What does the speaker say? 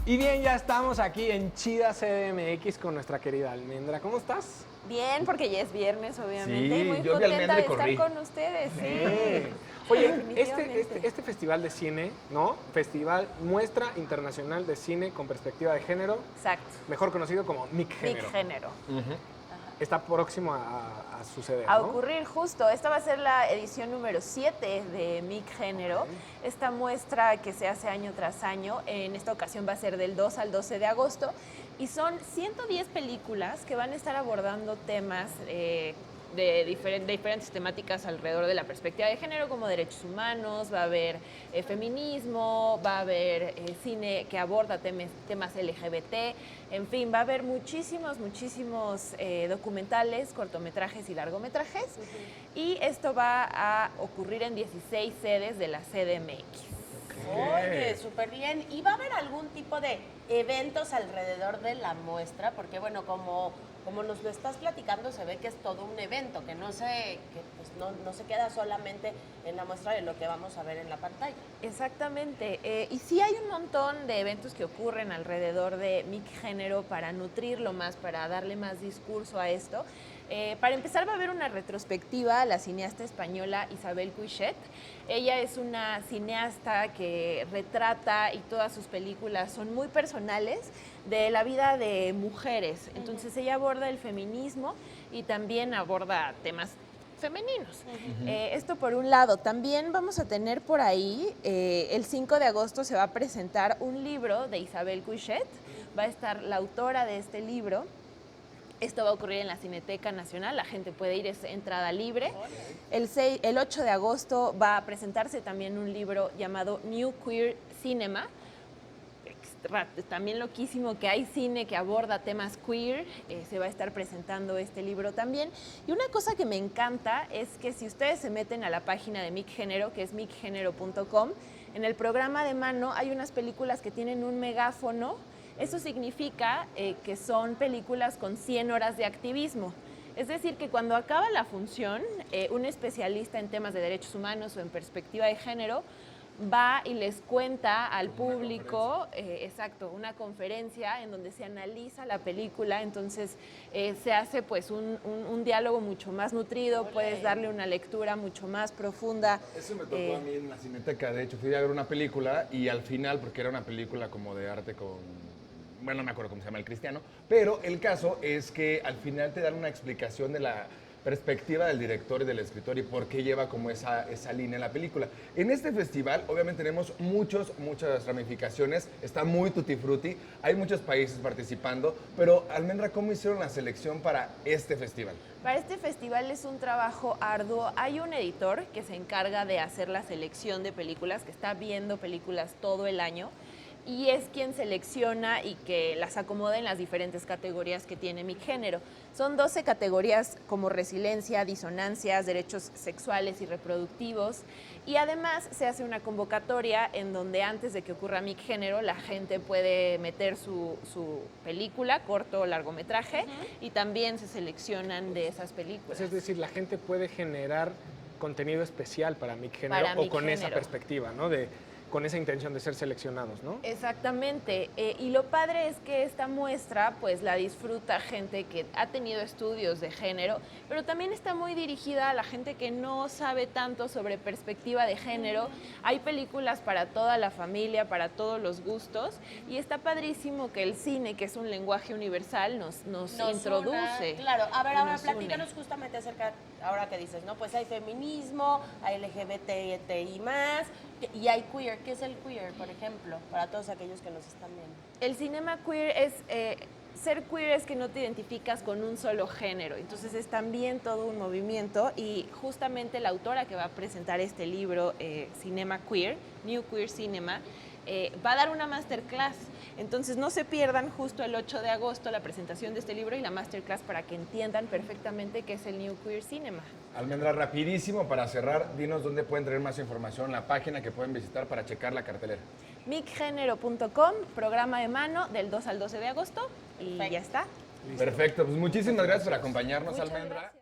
Y bien, ya estamos aquí en Chida CDMX con nuestra querida Almendra. ¿Cómo estás? Bien, porque ya es viernes, obviamente. Sí, y muy yo vi contenta Almendra de y corrí. estar con ustedes. Sí. Oye, Definitivamente. este festival de cine, ¿no? Festival Muestra Internacional de Cine con Perspectiva de Género, Exacto. mejor conocido como MIC Género. Big género. Está próximo a suceder, A ¿no? ocurrir justo. Esta va a ser la edición número 7 de MIC Género. Esta muestra que se hace año tras año, en esta ocasión va a ser del 2 al 12 de agosto. Y son 110 películas que van a estar abordando temas de diferentes temáticas alrededor de la perspectiva de género, como derechos humanos, va a haber feminismo, va a haber cine que aborda temas LGBT, en fin, va a haber muchísimos documentales, cortometrajes y largometrajes. Y esto va a ocurrir en 16 sedes de la CDMX. Oye, súper bien. ¿Y va a haber algún tipo de eventos alrededor de la muestra? Porque bueno, como nos lo estás platicando, se ve que es todo un evento, que no se queda solamente en la muestra de lo que vamos a ver en la pantalla. Exactamente. Y sí hay un montón de eventos que ocurren alrededor de MIC Género para nutrirlo más, para darle más discurso a esto. Para empezar, va a haber una retrospectiva a la cineasta española Isabel Coixet. Ella es una cineasta que retrata, y todas sus películas son muy personales, de la vida de mujeres. Entonces ella aborda el feminismo y también aborda temas femeninos. Esto por un lado. También vamos a tener por ahí, el 5 de agosto se va a presentar un libro de Isabel Coixet. Va a estar la autora de este libro. Esto va a ocurrir en la Cineteca Nacional, la gente puede ir, es entrada libre. El 8 de agosto va a presentarse también un libro llamado New Queer Cinema. También loquísimo que hay cine que aborda temas queer, se va a estar presentando este libro también. Y una cosa que me encanta es que si ustedes se meten a la página de MIC Género, que es micgénero.com, en el programa de mano hay unas películas que tienen un megáfono. Eso significa que son películas con 100 horas de activismo. Es decir, que cuando acaba la función, un especialista en temas de derechos humanos o en perspectiva de género va y les cuenta al público, una conferencia en donde se analiza la película. Entonces se hace pues un diálogo mucho más nutrido, puedes darle una lectura mucho más profunda. Eso me tocó a mí en la Cineteca. De hecho, fui a ver una película y al final, porque era una película como de arte bueno, no me acuerdo cómo se llama, El Cristiano, pero el caso es que al final te dan una explicación de la perspectiva del director y del escritor y por qué lleva como esa línea en la película. En este festival, obviamente, tenemos muchas ramificaciones, está muy tutti frutti, hay muchos países participando, pero Almendra, ¿cómo hicieron la selección para este festival? Para este festival es un trabajo arduo. Hay un editor que se encarga de hacer la selección de películas, que está viendo películas todo el año, y es quien selecciona y que las acomoda en las diferentes categorías que tiene MIC Género. Son 12 categorías como resiliencia, disonancias, derechos sexuales y reproductivos, y además se hace una convocatoria en donde antes de que ocurra MIC Género la gente puede meter su película, corto o largometraje, y también se seleccionan de esas películas. Pues es decir, la gente puede generar contenido especial para MIC Género Para o MIC con esa Género. perspectiva, ¿no? Con esa intención de ser seleccionados, ¿no? Exactamente, y lo padre es que esta muestra pues la disfruta gente que ha tenido estudios de género, pero también está muy dirigida a la gente que no sabe tanto sobre perspectiva de género. Hay películas para toda la familia, para todos los gustos, y está padrísimo que el cine, que es un lenguaje universal, nos introduce. Claro, a ver, ahora nos une. platícanos justamente acerca, ahora que dices, ¿no? Pues hay feminismo, hay LGBTI+, y hay queer. ¿Qué es el queer, por ejemplo, para todos aquellos que nos están viendo? El cinema queer es... ser queer es que no te identificas con un solo género, entonces es también todo un movimiento, y justamente la autora que va a presentar este libro, Cinema Queer, New Queer Cinema, va a dar una masterclass. Entonces no se pierdan justo el 8 de agosto la presentación de este libro y la masterclass para que entiendan perfectamente qué es el New Queer Cinema. Almendra, rapidísimo para cerrar, dinos dónde pueden tener más información, la página que pueden visitar para checar la cartelera. micgénero.com, programa de mano del 2 al 12 de agosto, y Perfecto. ya está. Perfecto, pues muchísimas gracias por acompañarnos, Muchas Almendra. gracias.